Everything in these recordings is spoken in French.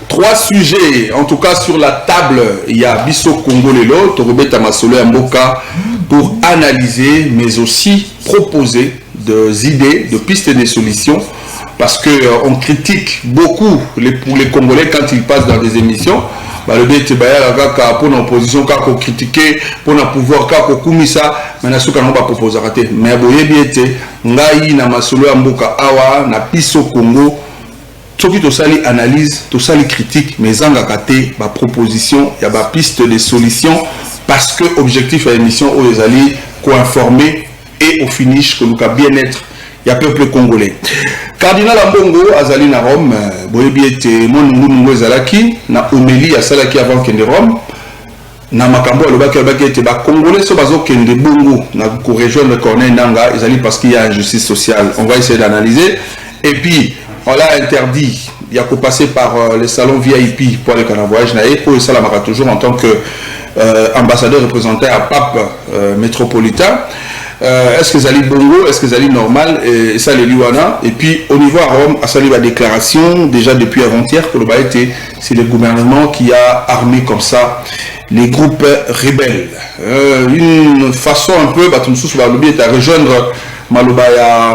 Trois sujets, en tout cas sur la table, il y a Bisso Congolelo, Torobeta Masolo Mboka, pour analyser, mais aussi proposer des idées, de pistes et des solutions, parce qu'on critique beaucoup pour les Congolais quand ils passent dans des émissions. Le but est pour l'opposition, pour critiquer, pour le pouvoir, pour kumisa, mais na suka pas proposer rater. Mais boye biete, ngai na Masolo Mboka awa na Bisso Congo. Soki tosali analyse, tosali critique, mais zangakate, ma proposition, il y a ma piste de solutions, parce que l'objectif de l'émission, les alliés, co-informer et au finish, que nous avons bien-être, il y a peuple congolais. Cardinal Ambongo, Azali na Rome, Boyebi était mon Nungu Zalaki, na Omélie à Salaki avant qu'il ne Rome, na Makambo, le bac était bas congolais, ce bazo qu'il ne Bongo, na ko rejoindre Corneille Nanga, ils allaient parce qu'il y a injustice sociale. On va essayer d'analyser. Et puis, on l'a interdit, il y a qu'à passer par les salons VIP pour les voyage pour ça la toujours en tant qu'ambassadeur représenté à Pape métropolitain. Est-ce que Zali Bongo, est-ce que Zali normal et ça les Liwana. Et puis au niveau à Rome, à saluer la déclaration déjà depuis avant-hier que le Baïté, c'est le gouvernement qui a armé comme ça les groupes rebelles. Une façon un peu, est à rejoindre Malobaya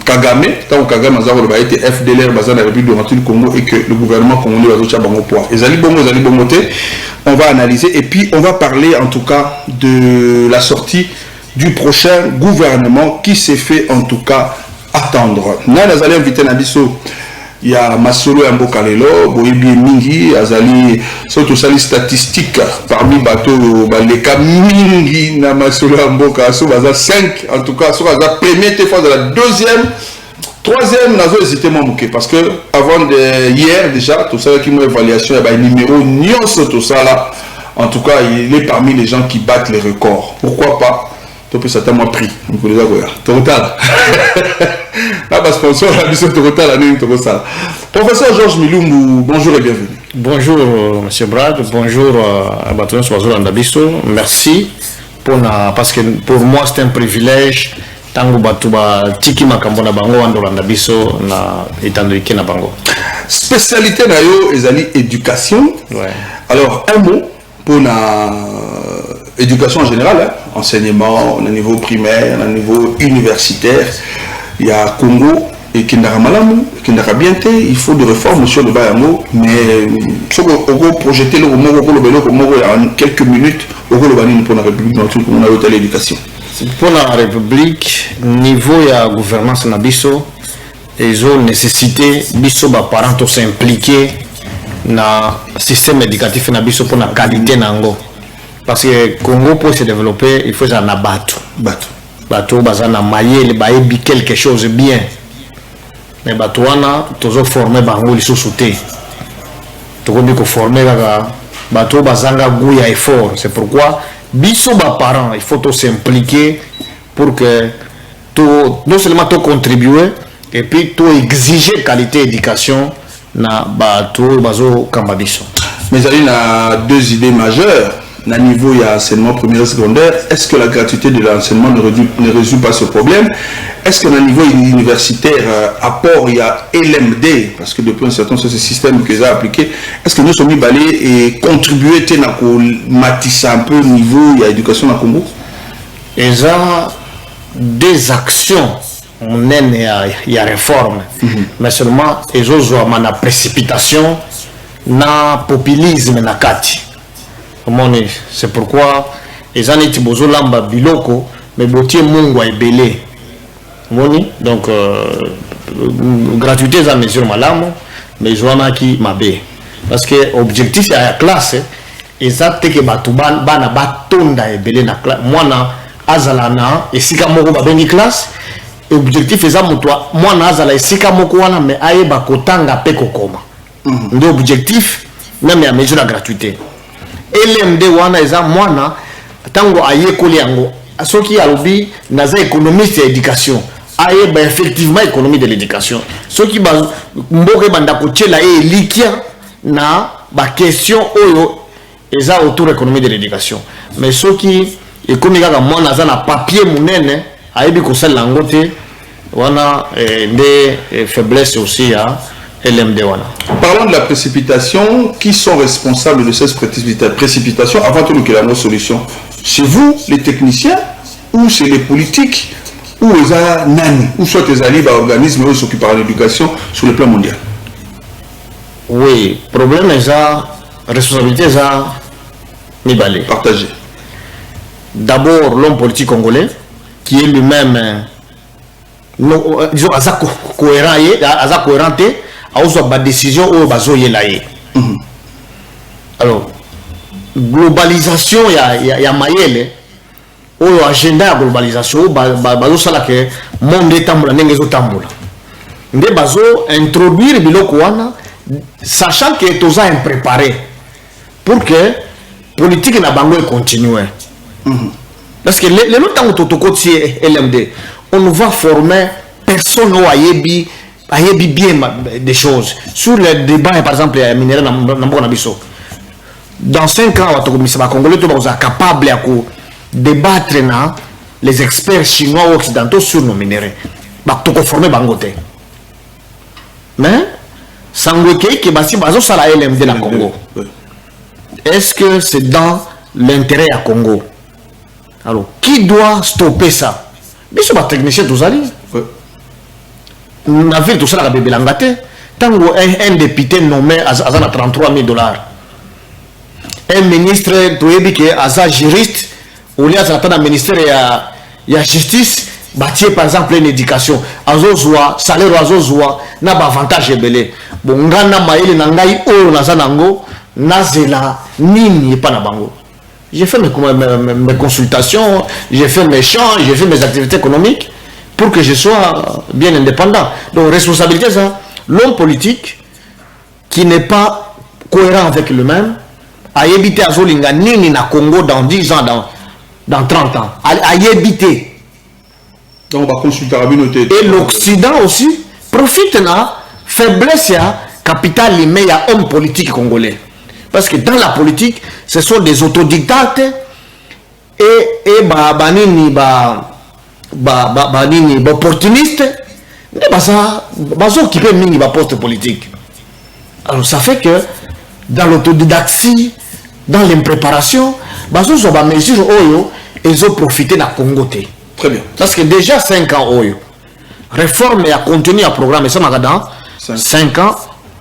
Kagame, tant que Kagame a été FDLR dans la République du Congo et que le gouvernement congolais va toucher à Bango poids. Et Zali Bongoté, on va analyser et puis on va parler en tout cas de la sortie du prochain gouvernement qui s'est fait en tout cas attendre. Nous allons inviter Nabiso. Il y a Masolo Mboka Lelo, Boyebi Mingi, Azali, surtout sali statistique parmi bateaux, les cas Mingi, na Masolo Mboka, so baza 5, en tout cas, so baza première fois de la deuxième, troisième, nazo hésité mon bouquet, parce que avant hier déjà, tout ça qui m'a évaluation, il y a un numéro nyonso tout ça là, en tout cas, il est parmi les gens qui battent les records. Pourquoi pas? Tu peux certainement pris. Vous les avez. Total. Là, parce que sponsor, la mission Total, la nuit Total. Professeur Georges Milumbu, bonjour et bienvenue. Bonjour, monsieur Brad. Bonjour à Batoun Soazol Andabiso. Merci parce que pour moi, c'est un privilège. Tango Batouba Tiki Makambona Bango, Andolandabiso, na Etandoike na Bango. Spécialité nayo, ezali éducation. Ouais. Alors, un mot pour la éducation en général, hein, enseignement, au niveau primaire, au niveau universitaire. Il y a Congo et Kindara Malamu, Kindara Bienté, il faut des réformes sur le Bayamo, mais si on projeter le Romo en quelques minutes, on va pour la République, on a l'hôtel l'éducation. Pour la République, niveau de gouvernance Nabiso, ils ont nécessité, Biso, les parents s'impliquer dans le système éducatif Nabiso pour la qualité Nango. Parce que Congo pour se développer, il faut un abattre. Bateau bazana maillé, baébi quelque chose de bien. Mais bateau wana toujours formé bango li sous-souté. Tu connais que former bateau bazanga gouya effort. C'est pourquoi biso ba parents, il faut s'impliquer pour que non seulement tu contribuer et puis tu exiger qualité d'éducation na bateau bazo kambabiso. Mais il y a deux idées majeures. À niveau il y a enseignement primaire et secondaire, est-ce que la gratuité de l'enseignement ne résout pas ce problème? Est-ce que à niveau universitaire, apport il y a LMD, parce que depuis un certain temps, c'est ce système qu'ils ont appliqué, est-ce que nous sommes mis et contribuer à matisser un peu le niveau il y a éducation dans le Congo? Il y a des actions, on aime il y a réforme, mais seulement ils ont une précipitation, na populisme na kati. C'est pourquoi les années Tibozo Lamba Biloko, mais Botier Mungwa et Belé. Donc, gratuité, ça mesure malamo, mais je vois qui m'a bé. Parce que l'objectif, c'est la classe, et ça, c'est que Batouban, Bana Batonda et Belé na classe. Moi, na Azalana, et si Kamoko va béni classe, l'objectif, c'est ça, moi, na Azala, et si Kamoko wana, mais aye Bakotanga Peko Koma. L'objectif, même à mesure la gratuité. LMD wana eza mwana tango ayekoli yango soki alobi naza économiste ya éducation aye ba effectivement économie de l'éducation soki ba mboke banda kochela e likia na la question est autour de l'économie de l'éducation. Mais ceux qui, comme moi, on a un papier, a des faiblesses aussi à LMD. Parlons de la précipitation. Qui sont responsables de cette précipitation avant tout que la solution? C'est vous, les techniciens, ou c'est les politiques, ou les nani, ou soit les alliés organismes qui s'occupent de l'éducation sur le plan mondial? Oui, le problème est la responsabilité est partagée. D'abord, l'homme politique congolais, qui est lui-même, disons, cohérent, a aussi une décision où il y a. Alors, globalisation, il y a Mayele, où l'agenda de globalisation, le monde est tamboula, il y a introduire biloko wana, sachant que tout ça est impréparé pour que la politique na bango continue. Parce que les temps où LMD, on va former personne au ayebi bien des choses. Sur le débat, par exemple, les minéraux dans 5 ans, les Congolais sont capables de débattre les experts chinois ou occidentaux sur nos minéraux. Ils sont formés bangote. Mais, Sangweke qui basi bazo sala LMD na Congo. Est-ce que c'est dans l'intérêt à Congo? Alors, qui doit stopper ça? Mais c'est pas technicien tous allés. On a vu tout ça à bébé Langate. Tant un député nommé à 33 000 $. Un ministre qui est juriste, au lieu de un ministère de la justice, bâtir par exemple une éducation. Azozoa, salaire azozoa, n'a pas avantage belé. Bon, on a maïli nangai o nazanango, nazela, nini pas na bango. J'ai fait mes consultations, j'ai fait mes champs, j'ai fait mes activités économiques pour que je sois bien indépendant. Donc, responsabilité, ça, l'homme politique qui n'est pas cohérent avec lui-même, a évité à Zolinga nini na Congo dans 10 ans, dans 30 ans, a évité. Donc, on va consulter la communauté. Et l'Occident aussi profite de la faiblesse capitale mais il y a hommes politiques congolais. Parce que dans la politique, ce sont des autodictates et opportunistes. Ils occupent des postes politiques. Alors ça fait que dans l'autodidactie, dans l'impréparation, ils ont mesures ils ont profité de la Congo. Très bien. Parce que déjà 5 ans, réforme et contenu à programme, ça m'a dans 5 ans,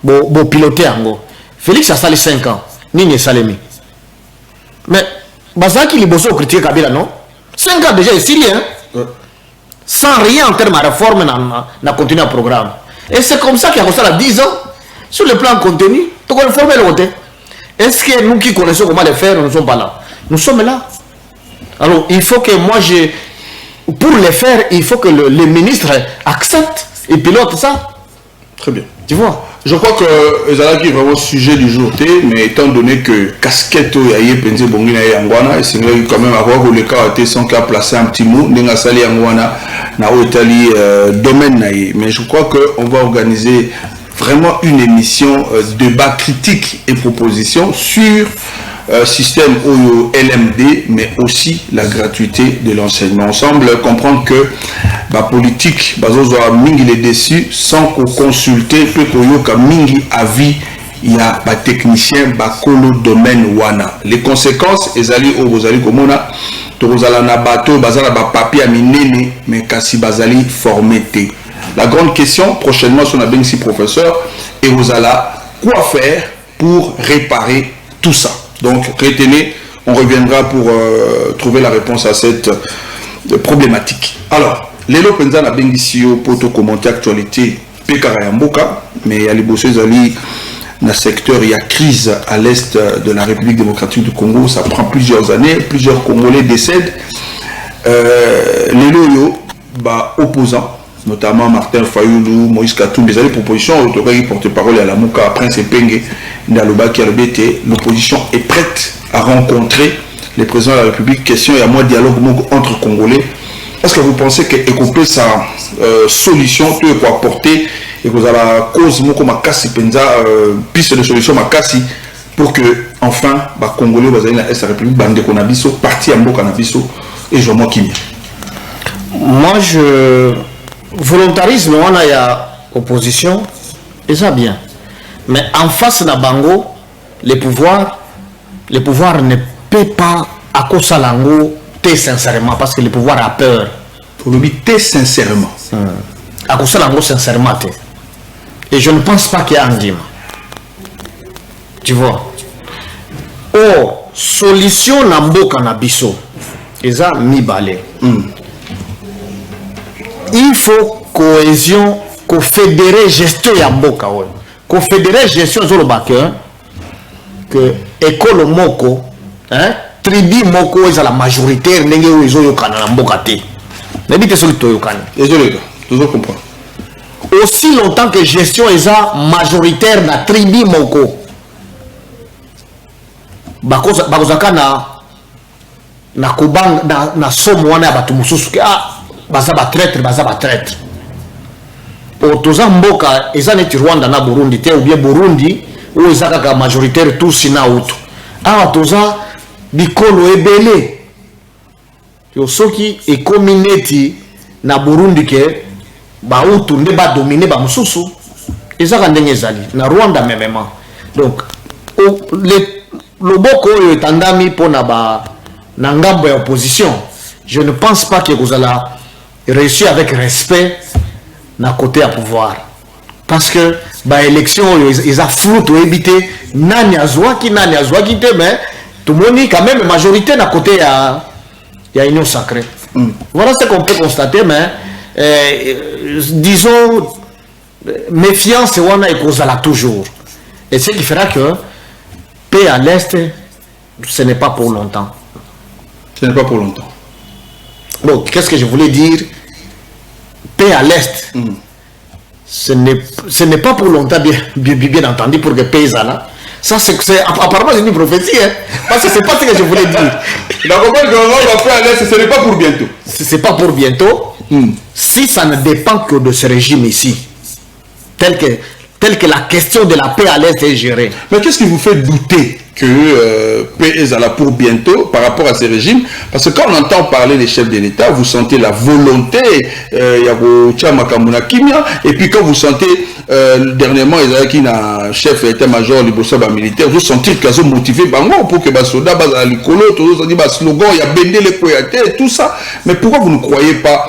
pour piloter en Félix a salé 5 ans, Nini Salemi. Mais, Bazaki Liboso critique Kabila, non? 5 ans déjà, ici, sans rien en termes de réforme, n'a continué à programme. Et c'est comme ça qu'il y a ça 10 ans, sur le plan contenu, tu peux réformer le côté. Est-ce que nous qui connaissons comment le faire, nous ne sommes pas là? Nous sommes là. Alors, il faut que moi, pour le faire, il faut que le ministre accepte et pilote ça. Très bien. Tu vois? Je crois que Ezalaki est vraiment sujet du jour, mais étant donné que casquette Yaye Penze Bongina et Angwana, c'est quand même avoir le cas sans qu'à placer un petit mot, Nenga Sali Angwana, na Otali domaine. Mais je crois qu'on va organiser vraiment une émission débat critique et proposition sur système OYO LMD, mais aussi la gratuité de l'enseignement. On semble comprendre que la politique, mingi est déçu sans qu'on consulte, peut qu'on mingi avis, il y a des techniciens, kolo domaine wana. Les conséquences, ezali au bozali komona, to bozala na bateau, bazala ba papier à minene, mais kasi bazali formé. La grande question, prochainement, sur la Bensi professeur, et vous allez quoi faire pour réparer tout ça. Donc, retenez, on reviendra pour trouver la réponse à cette problématique. Alors, Lelo Penza na Bengisio pour commenter l'actualité Pekara Yamboka, mais il y a les bossés ali dans le secteur, il y a crise à l'est de la République démocratique du Congo, ça prend plusieurs années, plusieurs Congolais décèdent. Lelo yo, opposants, notamment Martin Fayoulou, Moïse Katumbi, des propositions, l'autorité porte-parole à la Mouka, Prince Epenge, Ndaloba qui a l'opposition est prête à rencontrer les présidents de la République. Question, il y a moins de dialogue entre Congolais. Est-ce que vous pensez que écouper sa solution, tout quoi apporter et que vous avez la cause, Moko Makasi Penza, piste de solution Makasi, pour que, enfin, les Congolais, dans la République, bande Konabiso, parti en Mboka Nabiso, et je m'en qui. Moi, volontarisme, on a y a opposition, et ça bien. Mais en face de Bango, le pouvoir ne peut pas à cause de l'ango, sincèrement, parce que le pouvoir a peur. Pour le dire sincèrement. À cause de l'ango, sincèrement. Et je ne pense pas qu'il y a un dîme. Tu vois. Oh, solution Nambo Kanabiso. Et ça, mi balé. Il faut cohésion, confédérer gestion Yamboka. Confédérer gestion Zorobaker. Que école Moko, tribu Moko est la majorité, n'est-ce pas Yokana Namboka te. N'est-ce pas solito Yokana. Désolé, toujours comprendre. Aussi longtemps que gestion est majoritaire na tribu Moko. Bakozaka na kubang na somo wana batu mususu ke baza ba traître otoza mboka eza neti Rwanda na Burundi te ou bien Burundi ou eza kaka majoritaire tous na utu toza bikolo ebele yo soki ekomi neti na Burundi ke ba utu nde ba dominer ba mususu eza ka ndenge ezali na Rwanda memement. Donc le boko oyo etandami pona ba na ngambo ya opposition, je ne pense pas que vous allez réussir avec respect na côté à pouvoir, parce que ba élection ils a flou to éviter nani azwaki te, mais tout le monde quand même majorité na côté ya union sacrée. Voilà ce qu'on peut constater, mais disons méfiance wana et cause là toujours, et ce qui fera que paix à l'est, ce n'est pas pour longtemps. Ce n'est pas pour longtemps. Donc, qu'est-ce que je voulais dire? Paix à l'est. Ce n'est pas pour longtemps, bien entendu, pour que paix là. Ça, apparemment, c'est une prophétie, hein, parce que c'est pas ce que je voulais dire. Donc, paix à l'est, ce n'est pas pour bientôt. C'est pas pour bientôt. Si ça ne dépend que de ce régime ici, tel que la question de la paix à l'est est gérée. Mais qu'est-ce qui vous fait douter que paix est là pour bientôt par rapport à ces régimes? Parce que quand on entend parler des chefs de l'État, vous sentez la volonté, et puis quand vous sentez dernièrement il y a un chef d'état-major militaire, vous sentez qu'ils ont motivé pour que les soldats slogan, il y a bendé les koyate, tout ça. Mais pourquoi vous ne croyez pas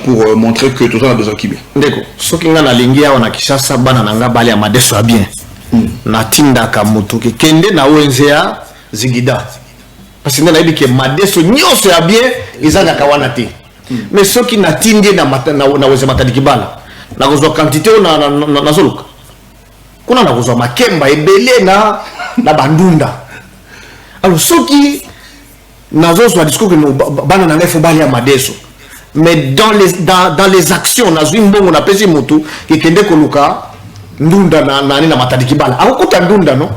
pour montrer que tout ça a besoin qui bien? D'accord. Ce qui est dans l'ingia, on a Kishasa, banana, bali à Madeso bien. Na tinda kamutu ke kende na ONZA zigida. Parce que na dit que Madeso nyonso ya bien izanga kawana te. Mais ceux qui na tindi na weze matadikibala. Na kozwa quantité na zoluka. Kuna na kozwa makemba ebele na bandunda. Alors ceux qui nazo soit discours que bana na ngefo bali ya Madeso. Mais dans les actions nazo mbongo na pesi mutu ke kende koluka ndunda na matadikibala akukuta ndunda non.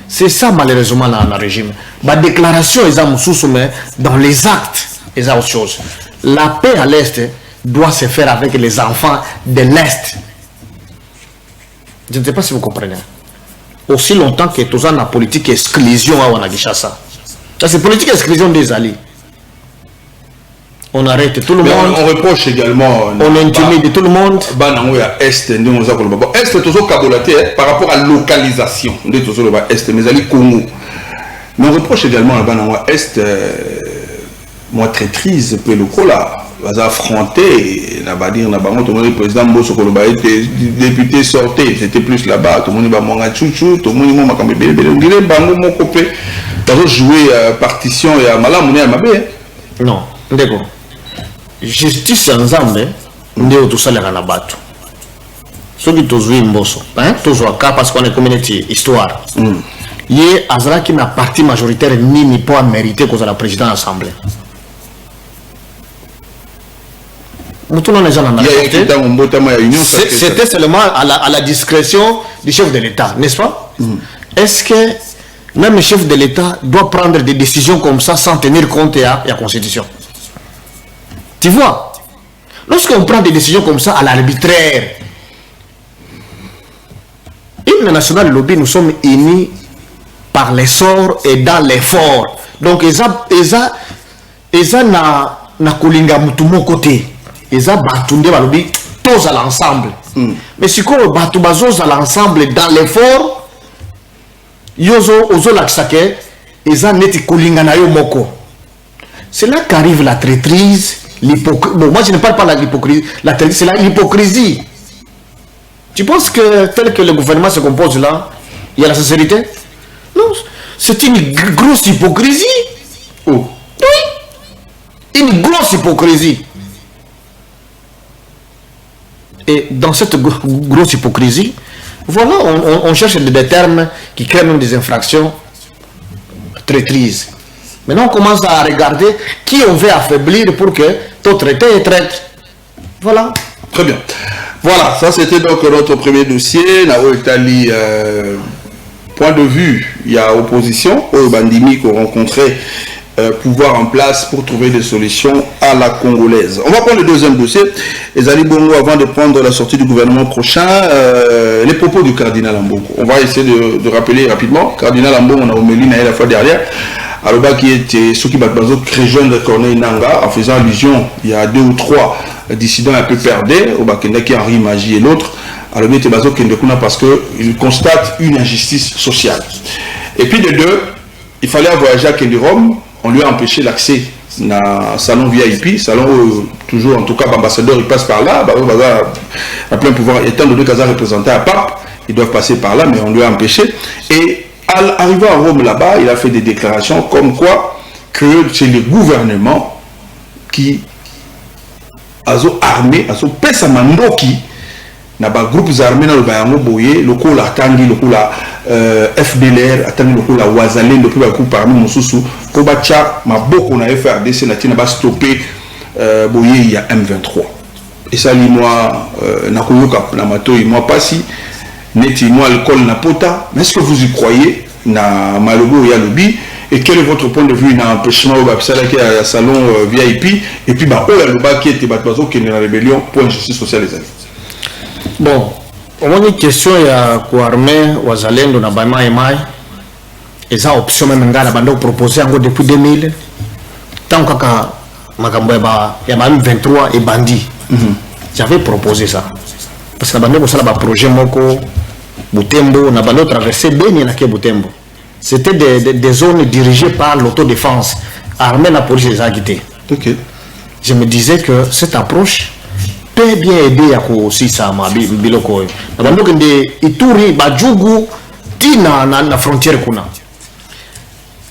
C'est ça malheureusement dans le régime. La déclaration est mususu, mais dans les actes est autre chose. La paix à l'est doit se faire avec les enfants de l'est. Je ne sais pas si vous comprenez. Aussi longtemps que tout ça na politique exclusion à Wanagishasa. Ça c'est politique exclusion des alliés. On arrête tout le monde. On reproche également. On intimide tout le monde. Est, est toujours cabolaté par rapport à la localisation. Est, mais ali Congo. Mais on reproche également à Est, moi traîtrise, peu le cola. Va affronter, le président Mbosso Koloba était député sorti, c'était plus là-bas. Tout le monde va manger chouchou, tout le monde va manger bébé. On copé. T'as joué partition et à Malamouné à Mabé. Non, d'accord. Justice ensemble ndio tusalaka na batu soki tozwi Mbosso tozwa ka parce qu'on est communauté histoire ye azalaki na parti majoritaire nini po a mérité kozala président de l'assemblée c'était seulement à la discrétion du chef de l'État, n'est-ce pas? Est-ce que même le chef de l'État doit prendre des décisions comme ça sans tenir compte de la Constitution? Tu vois, lorsqu'on prend des décisions comme ça à l'arbitraire, il l'hymne national de lobby, nous sommes unis par l'essor et dans l'effort. Donc, na kolinga mutumo côté. Eza batunde balobi tous à l'ensemble. Mais si qu'on batu bazos à l'ensemble dans l'effort, yozo ozo laksake, eza neti kolinga na yo moko. C'est là qu'arrive la traîtrise, l'hypocrisie. Bon, moi je ne parle pas de l'hypocrisie. La traîtrise, c'est l'hypocrisie. Tu penses que tel que le gouvernement se compose là, il y a la sincérité? Non, c'est une grosse hypocrisie. Oh. Oui. Une grosse hypocrisie. Et dans cette grosse hypocrisie, voilà, on cherche des termes qui créent même des infractions traîtrise. Maintenant, on commence à regarder qui on veut affaiblir pour que tout traité et traite. Voilà. Très bien. Voilà, ça c'était donc notre premier dossier. Là où Italie, point de vue, il y a opposition, au bandimi qu'on rencontrait pouvoir en place pour trouver des solutions à la congolaise. On va prendre le deuxième dossier. Les Ali Bongo, avant de prendre la sortie du gouvernement prochain, les propos du cardinal Ambongo. On va essayer de rappeler rapidement. Cardinal Ambongo, on a oméli la fois dernière. Aloba qui était Soki Bakbazo, Créjon de Corneille Nanga, en faisant allusion, il y a 2 ou 3 dissidents un peu perdus, au Bakenda qui Henri Magie et l'autre, Aloba était Bazo Kendekuna parce qu'il constate une injustice sociale. Et puis de deux, il fallait voyager à Kenderom, on lui a empêché l'accès dans le salon VIP, salon où toujours en tout cas l'ambassadeur il passe par là, a plein pouvoir, étant donné qu'il a représenté à Pape, ils doivent passer par là, mais on lui a empêché. Et arrivé à Rome là-bas, il a fait des déclarations comme quoi que c'est le gouvernement qui a armé, a pesa mandoki na ba groupes armés na le bayango boye, le coup la tangi, le coup la FDLR, attendez le coup la Wazalé, le coup la coup parmi Moussousou, pour batcha ma beaucoup na FRDC na tina ba stopper boye il y a M23. Et ça li moi na koyoka na mato et moi pas si neti moi alcool na pota, mais est-ce que vous y croyez na malobo ya lobby et quel est votre point de vue na empêchement au babsala qui a salon VIP et puis bah oh la loba qui était batbazo qui est la rébellion pour injustice sociale les amis. Bon, au moins une question ya kuarme wazalendo na baima emai eza option même ngala bando proposer encore depuis 2000 tant kaka makambo ya ba M23 et bandit. J'avais proposé ça parce que na bando sala ba projet moko Butembo, n'a pas traversé Beni na Butembo. C'était des zones dirigées par l'autodéfense, armée la police les a guidés. Okay. Je me disais que cette approche peut bien aider à aussi ça ma biloko. Na bando kende Ituri, Bajugu, tina na frontière kuna.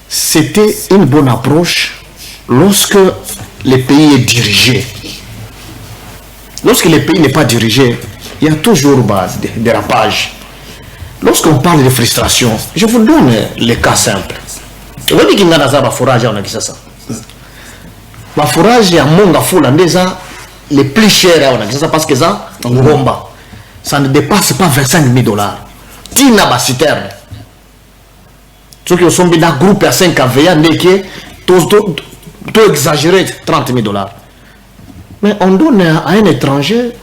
C'était une bonne approche lorsque le pays est dirigé. Lorsque le pays n'est pas dirigé, il y a toujours des dérapages. Lorsqu'on parle de frustration, je vous donne les cas simples. Vous voyez qu'il y a un forage en Akisasa. Le forage à Monga Foula, les plus chers en Akisasa parce que ça, ça ne dépasse pas 25 000 $. Tina ba citerne. Ceux qui sont dans le groupe à 5 AVA, tout exagéré 30 000 $. Mais on donne à un étranger.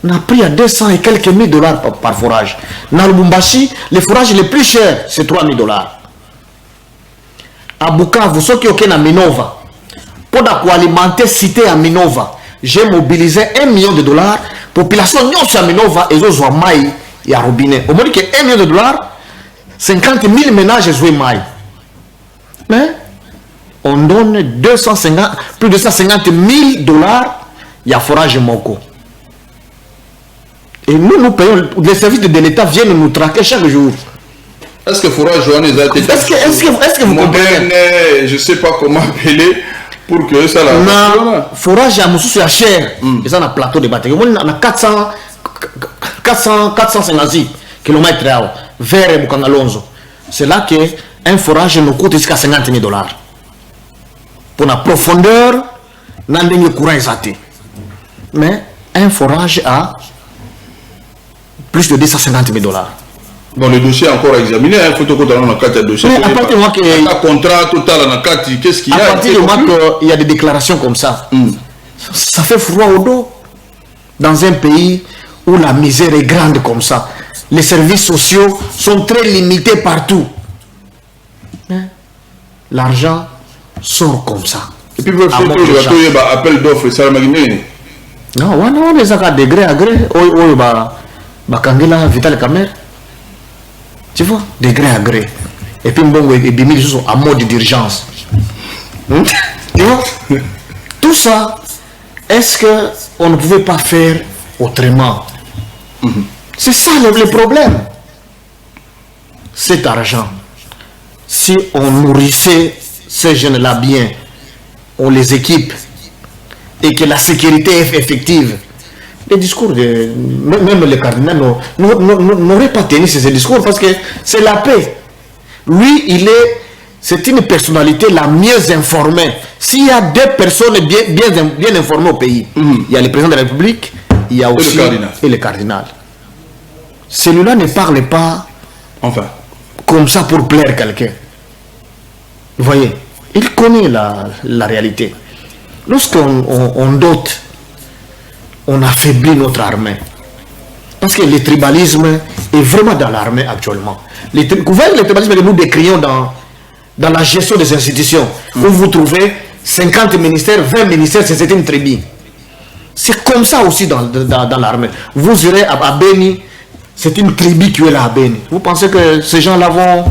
On a pris à 200 et quelques mille dollars par forage. Dans le Lubumbashi, les forages les plus chers, c'est 3 000 $. À Bukavu, ceux qui ont à Minova, pour alimenter cité à Minova, j'ai mobilisé $1 million. Population non à Minova, et ils ont maï et à robinet. Au moins que $1 million, 50 000 ménages jouent maï. Mais on donne plus de 250 000 $, il y a forage Moko. Et nous payons, les services de l'État viennent nous traquer chaque jour. Est-ce que forage Joanne est est-ce que vous comprenez? Je ne sais pas comment appeler pour que ça la. Forage à Moussou à cher. Et ça, on a plateau de bataille. On a 450 km vers Bukangalonzo. C'est là qu'un forage nous coûte jusqu'à 50 000 $. Pour la profondeur, on a des courants exatés. Mais un forage à plus de 250 000 $. Bon, le dossier est encore examiné, il faut que dans la carte de dossier. Mais à partir du moment qu'il y a un contrat total dans la carte, qu'est-ce qu'il y a? À partir du moment qu'il y a des déclarations comme ça, ça fait froid au dos. Dans un pays où la misère est grande comme ça, les services sociaux sont très limités partout. L'argent sort comme ça. Et puis, vous faites appel d'offres, ça m'a dit. Non, on les a degré à gré. Kangela, Vital Kamer. Tu vois, degré à gré. Et puis, ils sont en mode d'urgence. Tu vois? Tout ça, est-ce qu'on ne pouvait pas faire autrement? C'est ça le problème. Cet argent, si on nourrissait ces jeunes-là bien, on les équipe et que la sécurité est effective, les discours de même le cardinal n'aurait pas tenu ces discours parce que c'est la paix. Lui, c'est une personnalité la mieux informée. S'il y a deux personnes bien informées au pays, il y a le président de la République, il y a aussi le cardinal. Celui-là ne parle pas comme ça pour plaire quelqu'un. Vous voyez, il connaît la réalité. Lorsqu'on dote, on affaiblit notre armée. Parce que le tribalisme est vraiment dans l'armée actuellement. Vous voyez le tribalisme que nous décrions dans la gestion des institutions, où vous trouvez 50 ministères, 20 ministères, c'est une tribu. C'est comme ça aussi dans l'armée. Vous irez à Beni, c'est une tribu qui est là à Beni. Vous pensez que ces gens-là vont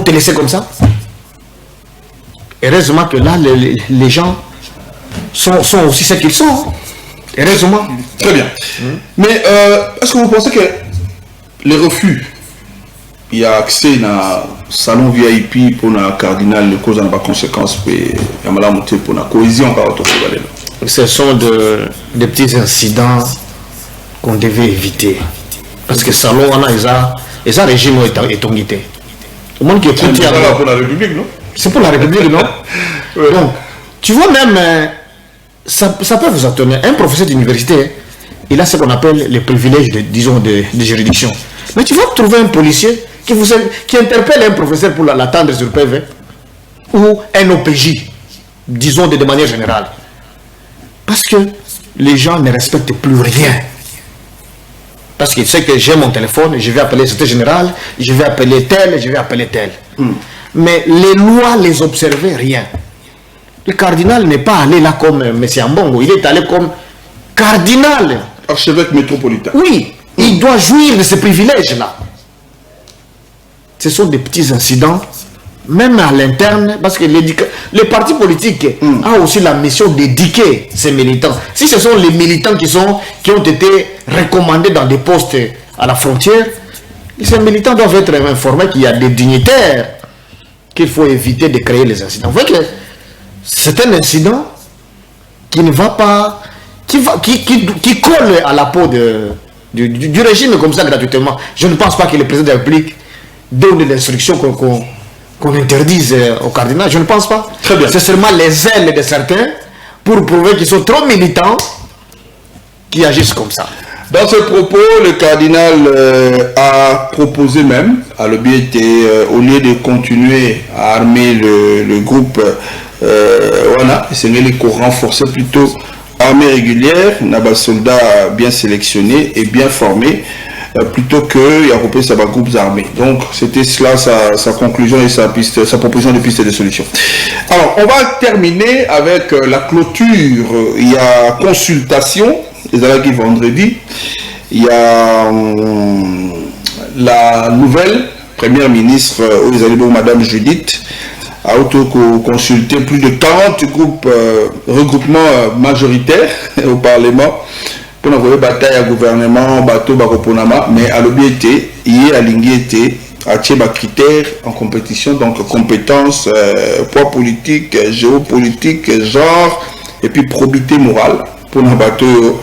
te laisser comme ça? Heureusement que là, les gens sont aussi ce qu'ils sont. Heureusement. Très bien. Mais est-ce que vous pensez que les refus, il y a accès à salon VIP pour le cardinal, les causes en conséquences pour la cohésion par rapport à ce sont des petits incidents qu'on devait éviter. Parce que salon, on a un régime est ongité. Le monde qui écoute, c'est pour la République, non? C'est pour la République, non? Ouais. Donc, tu vois même, ça peut vous étonner. Un professeur d'université, il a ce qu'on appelle les privilèges de juridiction. Mais tu vas trouver un policier qui interpelle un professeur pour l'attendre sur PV ou un OPJ, disons de manière générale. Parce que les gens ne respectent plus rien. Parce qu'ils savent que j'ai mon téléphone, je vais appeler le secrétaire général, je vais appeler tel, je vais appeler tel. Mais les lois les observaient, rien. Le cardinal n'est pas allé là comme M. Ambongo, il est allé comme cardinal. Archevêque métropolitain. Oui, il doit jouir de ces privilèges-là. Ce sont des petits incidents, même à l'interne, parce que les partis politiques ont aussi la mission d'éduquer ces militants. Si ce sont les militants qui ont été recommandés dans des postes à la frontière, ces militants doivent être informés qu'il y a des dignitaires qu'il faut éviter de créer les incidents. Vous voyez que c'est un incident qui ne va pas, qui colle à la peau du régime comme ça gratuitement. Je ne pense pas que le président de la République donne l'instruction qu'on interdise au cardinal. Je ne pense pas. Très bien. C'est seulement les ailes de certains pour prouver qu'ils sont trop militants qui agissent comme ça. Dans ce propos, le cardinal a proposé même à l'OBT, au lieu de continuer à armer le groupe Wana, c'est qu'on renforçait plutôt armée régulière, des soldats bien sélectionnés et bien formés, plutôt que y a repris ça groupes armés. Donc c'était cela sa conclusion et sa proposition de piste de solution. Alors on va terminer avec la clôture. Il y a consultation. Les avis vendredi, il y a la nouvelle première ministre Madame Judith a auto-consulté plus de 40 groupes regroupements majoritaires au Parlement pour envoyer bataille à gouvernement, bateau, baroponama, mais à l'objet il y a l'ingété à tirer critères en compétition, donc compétences, poids politique, géopolitique, genre, et puis probité morale pour un bateau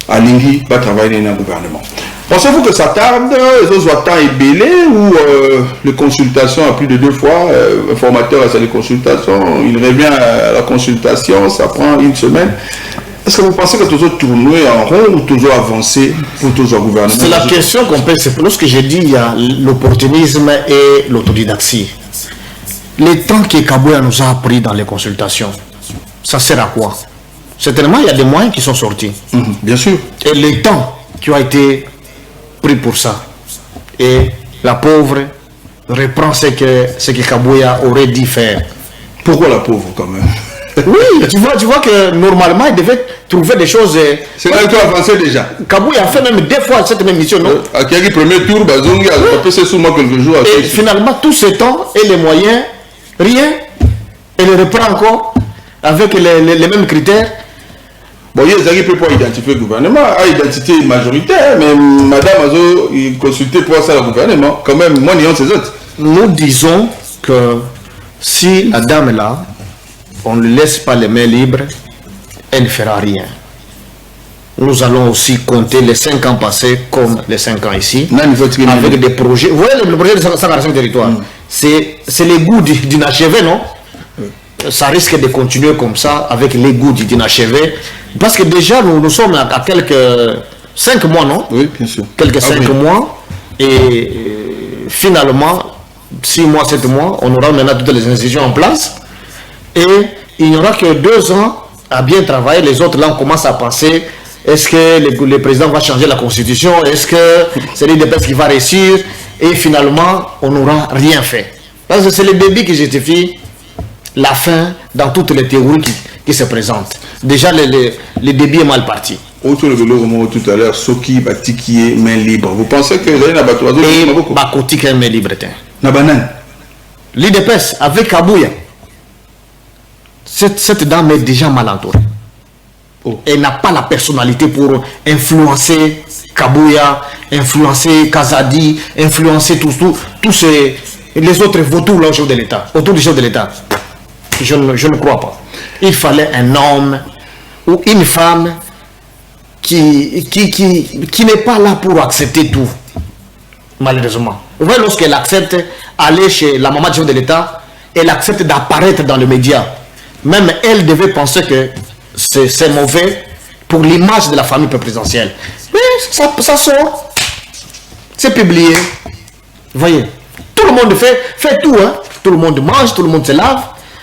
à l'ingé pas travailler dans le gouvernement. Pensez-vous que ça tarde, les autres temps est belé ou les consultations à plus de 2 fois, informateur à les consultations, il revient à la consultation, ça prend 1 semaine. Est-ce que vous pensez que toujours tourner en rond ou toujours avancer pour toujours gouvernement? C'est la question qu'on peut se poser. Lorsque j'ai dit il y a l'opportunisme et l'autodidaxie. Les temps que Kabouya nous a appris dans les consultations, ça sert à quoi? Certainement, il y a des moyens qui sont sortis. Bien sûr. Et les temps qui ont été pris pour ça. Et la pauvre reprend ce que Kabouya aurait dû faire. Pourquoi la pauvre quand même? Oui, tu vois que normalement, il devait trouver des choses. C'est là que tu as avancé déjà. Kabouya a fait même 2 fois cette même mission, non? Qui a dit premier tour, Bazongi a tapé sous moi quelques jours. Et finalement, tout ce temps et les moyens, rien. Elle reprend encore avec les mêmes critères. Bon, il y a des gens qui peuvent identifier le gouvernement, à identité majoritaire, mais Madame Azo, il consultait pour ça le gouvernement. Quand même, moi, n'y a ces autres. Nous disons que si la dame est là, on ne laisse pas les mains libres, elle ne fera rien. Nous allons aussi compter les 5 ans passés comme les 5 ans ici, avec des projets. Vous voyez le projet de 145 territoires, c'est les goûts d'inachevé, non? Ça risque de continuer comme ça, avec les goûts d'inachevé. Parce que déjà, nous sommes à quelques 5 mois, non? Oui, bien sûr. Quelques 5 mois. Et finalement, 6 mois, 7 mois, on aura maintenant toutes les institutions en place. Et il n'y aura que 2 ans à bien travailler. Les autres, là, on commence à penser, est-ce que le président va changer la constitution? Est-ce que c'est l'IDPS qui va réussir? Et finalement, on n'aura rien fait. Parce que c'est le débit qui justifie la fin dans toutes les théories qui se présentent. Déjà, le débit est mal parti. Autre le vélo tout à l'heure, Soki Batiki est main libre. Vous pensez que vous avez un bateau et Bakoti qui est main libre? Na banane. L'IDPS avec Kabouya. Cette dame est déjà mal entourée. Oh. Elle n'a pas la personnalité pour influencer Kabouya, influencer Kazadi, influencer tous les autres vautours là au chef de l'État, autour du chef de l'État. Je ne crois pas. Il fallait un homme ou une femme qui n'est pas là pour accepter tout, malheureusement. Vous voyez, lorsqu'elle accepte aller chez la maman du chef de l'État, elle accepte d'apparaître dans les médias. Même elle devait penser que c'est mauvais pour l'image de la famille présidentielle. Mais ça sort. C'est publié. Vous voyez, tout le monde fait tout. Hein? Tout le monde mange, tout le monde se lave.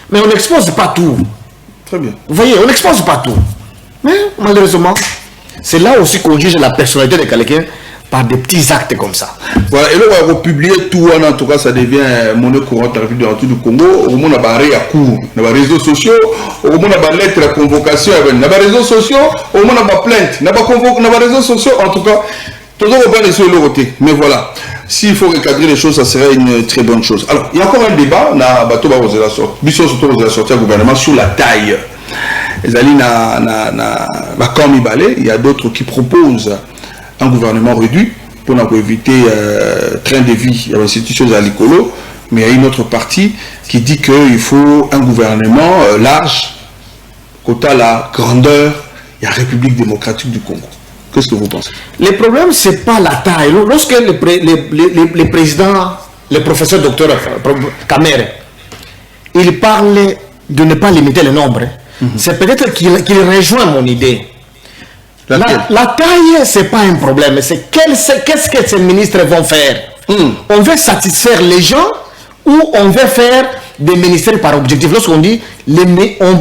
Mais on n'expose pas tout. Très bien. Vous voyez, on n'expose pas tout. Mais malheureusement, c'est là aussi qu'on juge la personnalité de quelqu'un par des petits actes comme ça. Voilà, et là, on va publier tout, en tout cas, ça devient monnaie courante à la République du Congo. Au moins, on a à cours, on a réseaux sociaux, au moins, on a lettre de convocation, on a réseaux sociaux, au moins, on a plainte, on a réseaux sociaux, en tout cas, tout le monde va pas sur le côté. Mais voilà, s'il faut recadrer les choses, ça serait une très bonne chose. Alors, il y a encore un débat, on a bateau va oser la sortie, mission surtout oser la sortie au gouvernement sur la taille. Les alliés il y a d'autres qui proposent un gouvernement réduit pour éviter train de vie, il y a institutions à l'écolo, mais il y a une autre partie qui dit qu'il faut un gouvernement large, quant à la grandeur, il y a la République démocratique du Congo. Qu'est-ce que vous pensez? Le problème, ce n'est pas la taille. Lorsque le président, le professeur docteur Kamere, il parle de ne pas limiter le nombre, c'est peut-être qu'il rejoint mon idée. La taille, ce n'est pas un problème. C'est qu'est-ce que ces ministres vont faire? On veut satisfaire les gens ou on veut faire des ministères par objectif? Lorsqu'on dit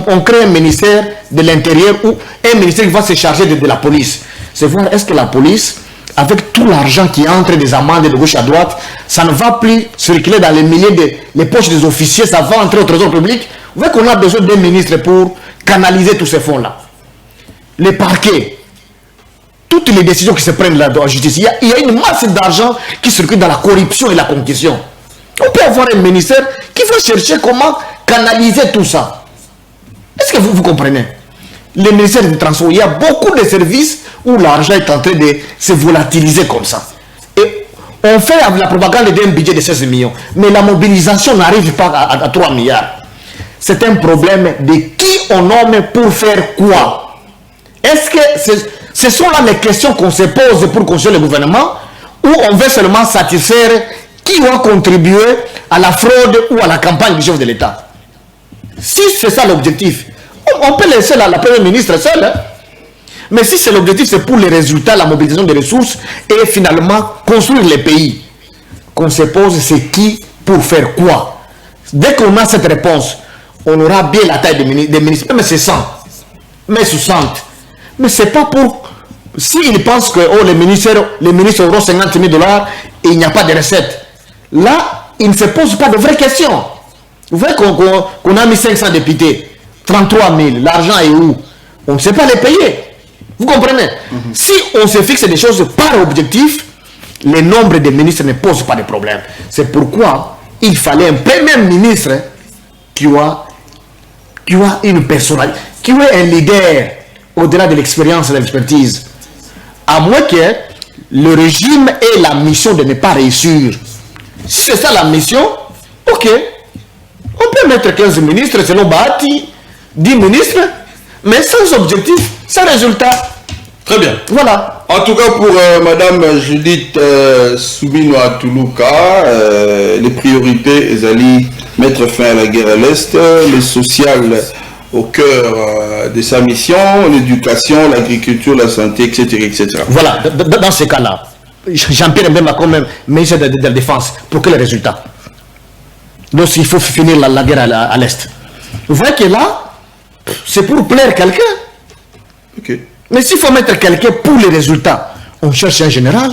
on crée un ministère de l'Intérieur ou un ministère qui va se charger de la police, c'est voir est-ce que la police, avec tout l'argent qui entre des amendes de gauche à droite, ça ne va plus circuler dans les milliers les poches des officiers, ça va entrer au trésor public. Vous voyez qu'on a besoin d'un ministre pour canaliser tous ces fonds-là. Les parquets, toutes les décisions qui se prennent là dans la justice, il y a une masse d'argent qui circule dans la corruption et la concussion. On peut avoir un ministère qui va chercher comment canaliser tout ça. Est-ce que vous comprenez? Le ministère du Transport, il y a beaucoup de services où l'argent est en train de se volatiliser comme ça. Et on fait la propagande d'un budget de 16 millions, mais la mobilisation n'arrive pas à 3 milliards. C'est un problème de qui on nomme pour faire quoi. Est-ce que ce sont là les questions qu'on se pose pour construire le gouvernement, ou on veut seulement satisfaire qui va contribuer à la fraude ou à la campagne du chef de l'État? Si c'est ça l'objectif, on peut laisser la première ministre seule. Hein? Mais si c'est l'objectif, c'est pour les résultats, la mobilisation des ressources et finalement construire les pays. Qu'on se pose, c'est qui pour faire quoi? Dès qu'on a cette réponse, on aura bien la taille des ministres. Mais c'est 100, mais 60. Mais ce n'est pas pour s'ils pensent que les ministres auront 50 000 $ et il n'y a pas de recettes, là, ils ne se posent pas de vraies questions. Vous voyez qu'on a mis 500 députés, 33 000, l'argent est où? On ne sait pas les payer. Vous comprenez? Si on se fixe des choses par objectif, le nombre de ministres ne pose pas de problème. C'est pourquoi il fallait un premier ministre qui a une personnalité, qui est un leader au-delà de l'expérience et de l'expertise. À moins que le régime ait la mission de ne pas réussir. Si c'est ça la mission, ok. On peut mettre 15 ministres selon Bahati, 10 ministres, mais sans objectif, sans résultat. Très bien. Voilà. En tout cas, pour Madame Judith Soubino Toulouka, les priorités, ils allaient mettre fin à la guerre à l'Est, le social au cœur de sa mission, l'éducation, l'agriculture, la santé, etc. etc. Voilà, dans ce cas-là, Jean-Pierre Mbemba quand même, ministre de la Défense, pour quel résultat? Donc il faut finir la guerre à l'Est. Vous voyez que là, c'est pour plaire quelqu'un. Ok. Mais s'il faut mettre quelqu'un pour les résultats, on cherche un général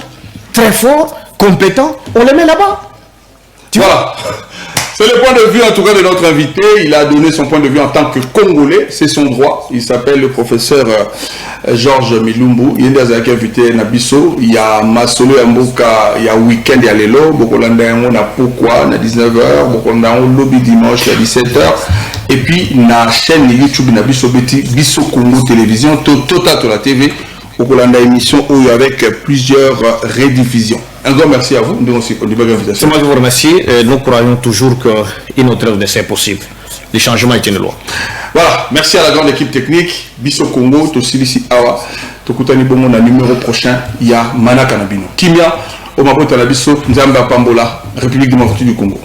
très fort, compétent, on le met là-bas. Voilà. C'est le point de vue en tout cas de notre invité. Il a donné son point de vue en tant que Congolais. C'est son droit. Il s'appelle le professeur Georges Milumbu. Il y a des invités Nabiso. Il y a Masolo Yamboka. Il y a week-end. Il y a Lelo. Bokolanda Yamona pourquoi à 19h. Bokolanda lobby dimanche à 17h. Et puis la chaîne YouTube Nabiso Beti Biso Congo Télévision. Total la TV. Bokolanda émission où avec plusieurs rediffusions. Un grand merci à vous. C'est moi qui vous remercie. Nous croyons toujours qu'une autre œuvre c'est possible. Le changement est une loi. Voilà. Merci à la grande équipe technique. Biso Congo, Tosilisi Awa. Tokutani Bongo na numéro prochain. Il y a Manaka Nabino. Kimia, Omabota Nabiso, Nzamba Pambola, République démocratique du Congo.